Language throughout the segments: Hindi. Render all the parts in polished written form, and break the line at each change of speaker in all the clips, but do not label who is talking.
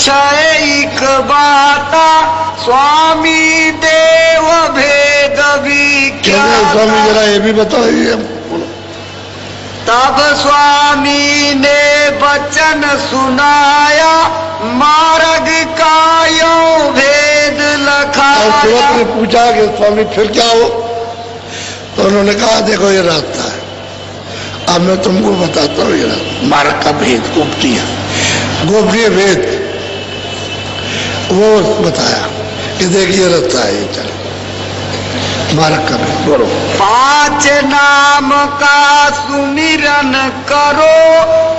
एक बाता स्वामी देव भेद विख्याता।
स्वामी जरा ये भी बताइए।
तब स्वामी ने वचन सुनाया मार्ग का यो भेद लखाया।
सूरत ने पूछा कि स्वामी फिर क्या हो, तो उन्होंने कहा देखो ये रास्ता है, अब मैं तुमको बताता हूँ ये मार्ग का भेद, गोपनीय भेद वो बताया कि देखिए रास्ता है ये, चलो मार्ग का भेद बोलो।
5 नाम का सुमिरन करो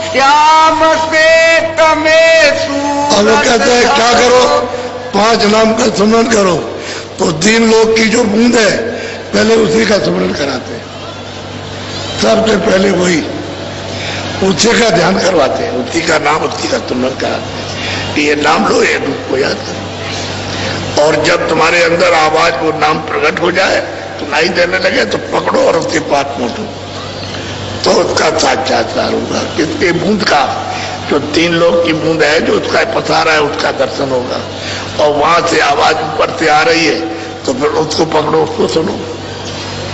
श्याम से तमें सूरत।
अब वो कहते हैं क्या करो, 5 नाम का सुमिरन करो, तो 3 लोग की जो बूंद है पहले उसी का सुमिरन कराते हैं, सबसे पहले वही उसी का ध्यान करवाते हैं, उसी का नाम उसी का सुमिरन कराते हैं। ये नाम लो, ये रूप को याद करो, और जब तुम्हारे अंदर आवाज वो नाम प्रकट हो जाए, सुनाई देने लगे, तो पकड़ो और उसके पास मोटो, तो उसका साक्षात्कार होगा। किसके बूंद का, जो 3 लोग की बूंद है, जो उसका पसारा है, उसका दर्शन होगा। और वहां से आवाज ऊपर से आ रही है, तो फिर उसको पकड़ो, उसको सुनो,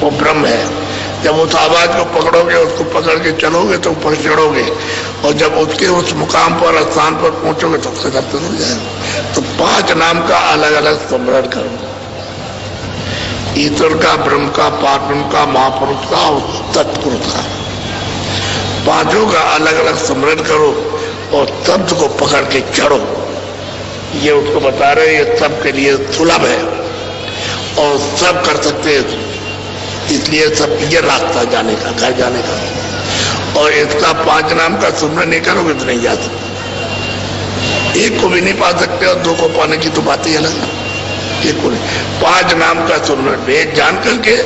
वो ब्रह्म है। जब उस आवाज को पकड़ोगे, उसको पकड़ के चलोगे तो ऊपर चढ़ोगे, और जब उसके उस मुकाम पर, स्थान पर पहुंचोगे तो उसका दर्शन हो जाएगा। तो 5 नाम का अलग अलग स्मरण करो, ईश्वर का, ब्रह्म का, पारब्रह्म का, महापुरुष का और तत्पुरुष का, 5 का अलग अलग स्मरण करो और शब्द को पकड़ के चढ़ो। ये उसको बता रहे, ये सबके लिए सुलभ है और सब कर सकते हैं, इसलिए सब ये रास्ता जाने का, घर जाने का। और इसका 5 नाम का सुमरन नहीं करोगे तो नहीं जा सकते, एक को भी नहीं पा सकते, और 2 को पाने की तो बात ही अलग है। एक को नहीं, 5 नाम का सुमरन भेद जान करके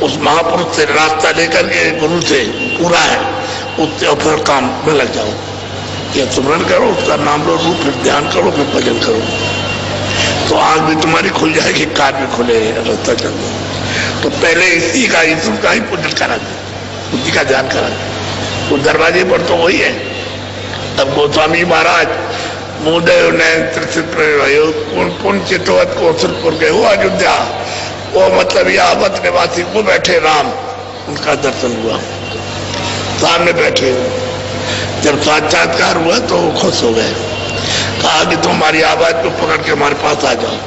उस महापुरुष से रास्ता लेकर के, गुरु से पूरा है, उससे और फिर काम में लग जाओ। ये सुमरन करो, उसका नाम लो, रूप, फिर ध्यान करो, फिर भजन करो, तो आग भी तुम्हारी खुल जाएगी, कार भी खुले, रास्ता चल दो। तो पहले इसी का, ईश्वर का ही पूजन करा दे, उसी का ध्यान करा दे। वो दरवाजे पर तो वही है। अब गोस्वामी महाराज मुदेव ने पुण्य कौशलपुर गए हो अयोध्या, वो मतलब ये आवत निवासी वो बैठे राम, उनका दर्शन हुआ, सामने बैठे। जब साक्षात्कार हुआ तो वो खुश हो गए, कहा कि तुम हमारी आवाज को पकड़ के हमारे पास आ जाओ।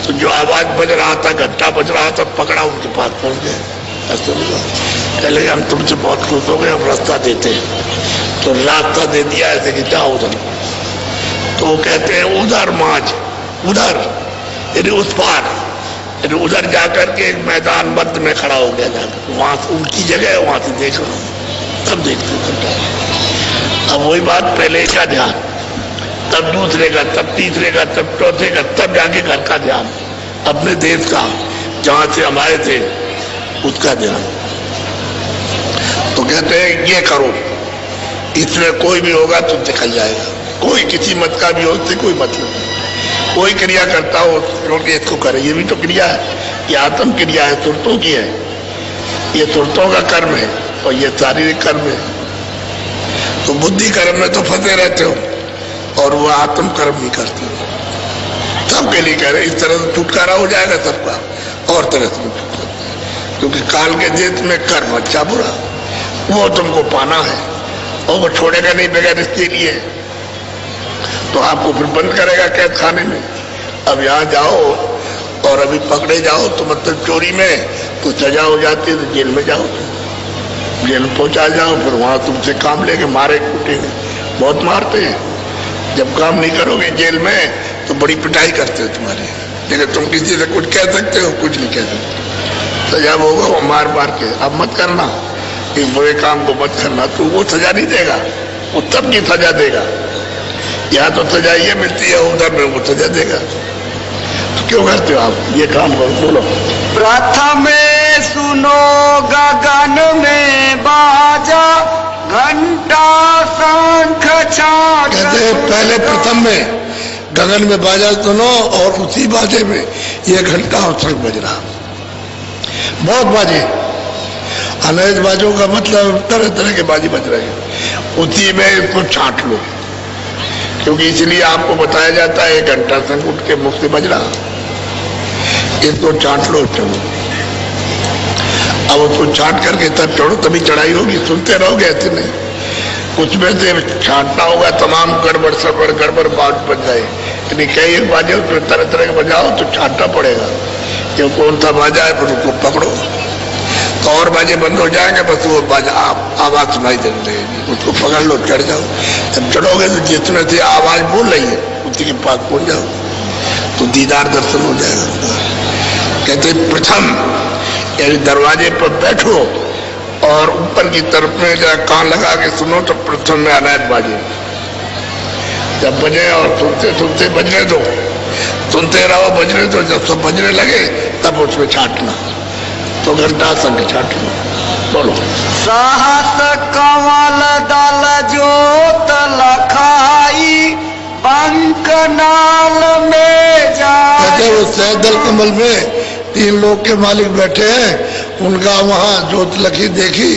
तो जो आवाज बज रहा था, घंटा बज रहा था, पकड़ा, उनके पास पहुंच गए। पहले हम तुमसे बहुत खुश हो गए, हम रास्ता देते हैं, तो रास्ता दे दिया ऐसे कि जाओ उधर। तो वो कहते हैं उधर माज, उधर यानी उस पार, यानी उधर जाकर के एक मैदान मध्य में खड़ा हो गया, जाकर वहां से उनकी जगह है, वहां से देख रहा हूँ, तब देखते। अब वही बात, पहले का ध्यान, तब दूसरे का, तब तीसरे का, तब चौथे का, तब जाके घर का ध्यान, अपने देश का, जहां से हम आए थे उसका ध्यान। तो कहते हैं ये करो, इसमें कोई भी होगा तो निकल जाएगा, कोई किसी मत का भी हो, उससे कोई मतलब नहीं। कोई क्रिया करता हो क्योंकि इसको करे, ये भी तो क्रिया है, ये आत्म क्रिया है, सुरतों की है, ये सुरतों का कर्म है, और ये शारीरिक कर्म है। तो बुद्धि कर्म में तो फंसे रहते हो, और वो आत्म कर्म भी करते हो। सबके लिए कह रहे, इस तरह से छुटकारा हो जाएगा सबका, और तरह से छुटकारा, क्योंकि काल के देश में कर्म अच्छा बुरा वो तुमको पाना है, और वो छोड़ेगा नहीं बगैर इसके लिए, तो आपको फिर बंद करेगा कैद खाने में। अब यहाँ जाओ और अभी पकड़े जाओ तो मतलब चोरी में तो सजा हो जाती है, तो जेल में जाओ, जेल में पहुंचा जाओ, फिर वहां तुमसे काम लेके मारे कूटेंगे, बहुत मारते हैं। जब काम नहीं करोगे जेल में तो बड़ी पिटाई करते हो तुम्हारी, लेकिन तुम किसी से कुछ कह सकते हो, कुछ नहीं कह सकते, सजा होगा वो मार मार के। अब मत करना, इस बुरे काम को मत करना, तो वो सजा नहीं देगा, वो तब की सजा देगा। यहाँ तो सजा ये मिलती है, उधर में वो सजा देगा। तो क्यों करते हो आप ये काम? बोलो।
प्रथम सुनो गगन में बाजा घंटा शंख छाछ।
कहते हैं पहले प्रथम में गगन में बाजा सुनो, और उसी बाजे में ये घंटा और शंख बज रहा, बहुत बाजे, अनैध बाजों का मतलब तरह तरह के बाजी बज रहे हैं, उसी में इसको छांट लो क्योंकि इसलिए आपको बताया जाता है 1 घंटा संग उठ के मुख से बजना, इसको चाट लो चलो। अब उसको चाट करके तब चढ़ो, तभी चढ़ाई होगी। सुनते रहोगे ऐसे नहीं, कुछ में से छाटना होगा, तमाम गड़बड़ सड़बड़ गड़बड़ बात बन जाए। यानी कई एक बाजे उसमें तरह तरह के बजाओ तो छाटना पड़ेगा, क्यों कौन सा बाजा है, फिर उसको पकड़ो तो और बाजे बंद हो जाएंगे, बस वो बाजा आवाज सुनाई देने लगेगी, उसको पकड़ लो, चढ़ जाओ। जब चढ़ोगे तो जिसमें से आवाज बोल रही है उसी के पास पहुंच जाओ तो दीदार दर्शन हो जाएगा। कहते प्रथम यानी दरवाजे पर बैठो और ऊपर की तरफ में जरा कान लगा के सुनो तो प्रथम में अनायत बाजे, जब बजे और सुनते सुनते बजने दो, सुनते रहो बजने दो, जब सब बजने लगे तब उसमें छाटना, तो घंटा संग छाटना। बोलो।
सहस कमल दल जोत लखाई पंख नाल में जाए।
कहते वो सहदल कमल में 3 लोग के मालिक बैठे हैं, उनका वहां जोत लखी देखी,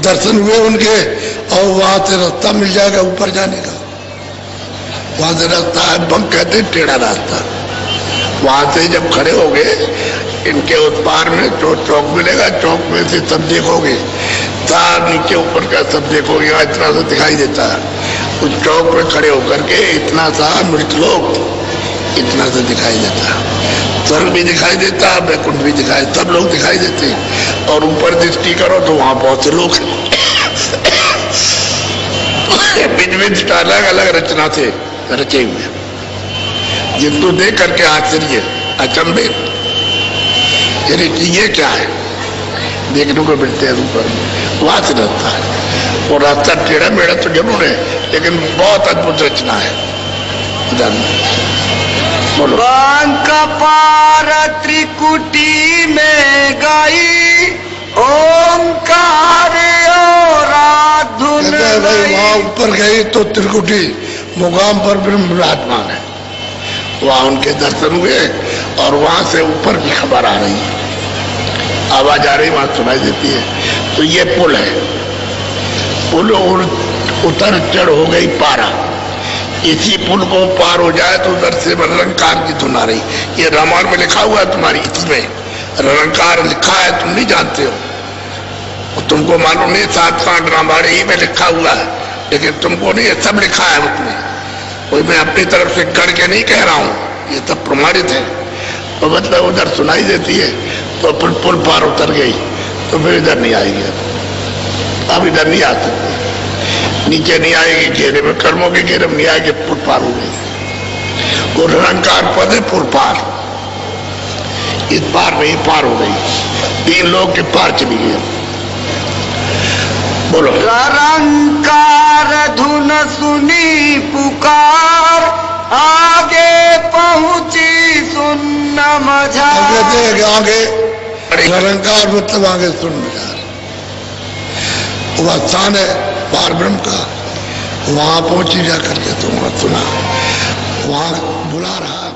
दर्शन हुए उनके, और वहां से रास्ता मिल जाएगा ऊपर जाने का। वहां से रास्ता है, बंक कहते टेढ़ा रास्ता। वहां से जब खड़े हो गए इनके उस पार में जो चौक मिलेगा, चौक में से सब देखोगे, तार नीचे ऊपर का सब देखोगे, यहाँ इतना सा दिखाई देता है। उस चौक में खड़े होकर के इतना सा मृतलोक इतना सा दिखाई देता है, स्वर्ग भी दिखाई देता है, बैकुंठ भी दिखाई, सब लोग दिखाई देते हैं। और ऊपर दृष्टि करो तो वहां बहुत से लोग विध अलग अलग रचना से रचे हुए, जिनको देख करके आश्चर्य अचंभे, ये क्या है देखने को मिलते हैं ऊपर में, वहां से रास्ता है। वो रास्ता टेढ़ा मेढ़ा तो जरूर है, लेकिन बहुत अद्भुत रचना है। बोलो।
बंक पार त्रिकुटी में गई ओंकार और धुन
भाई वहां ऊपर गई तो त्रिकुटी मुकाम पर ब्रह्म विराजमान है,
वहां उनके दर्शन हुए और वहां से ऊपर की खबर आ रही है, आवाज आ रही, वहां सुनाई देती है। तो ये पुल है, पुल उतर चढ़ हो गई पारा। इसी पुल को पार हो जाए तो उधर से रंकार की धुन आ रही। ये रामायण में लिखा हुआ है तुम्हारी, इसमें रंकार लिखा है, तुम नहीं जानते हो, तुमको मालूम नहीं, 7 कांड रामायण ही में लिखा हुआ है, लेकिन तुमको नहीं, ये सब लिखा है उसमें। कोई मैं अपनी तरफ से करके नहीं कह रहा हूं, ये सब प्रमाणित है। तो मतलब उधर सुनाई देती है, तो फिर पुल पार उतर गई तो फिर इधर नहीं आएगी, अब इधर नहीं आ सकती, नीचे नहीं आएगी, घेरे में कर्मों के घेरे में नहीं आएगी, पुल पार हो गई। वो निरंकार पद है, पुल पार, इस पार नहीं पार हो गई, 3 लोग के पार चली गई। बोलो।
रंकार धुन सुनी पुकार आगे पहुंची सुन मझा।
आगे निरंकार मतलब आगे सुन मझा, वह स्थान है पार ब्रह्म का, वहां पहुंची जा करके तो वहां सुना, वहां बुला रहा है।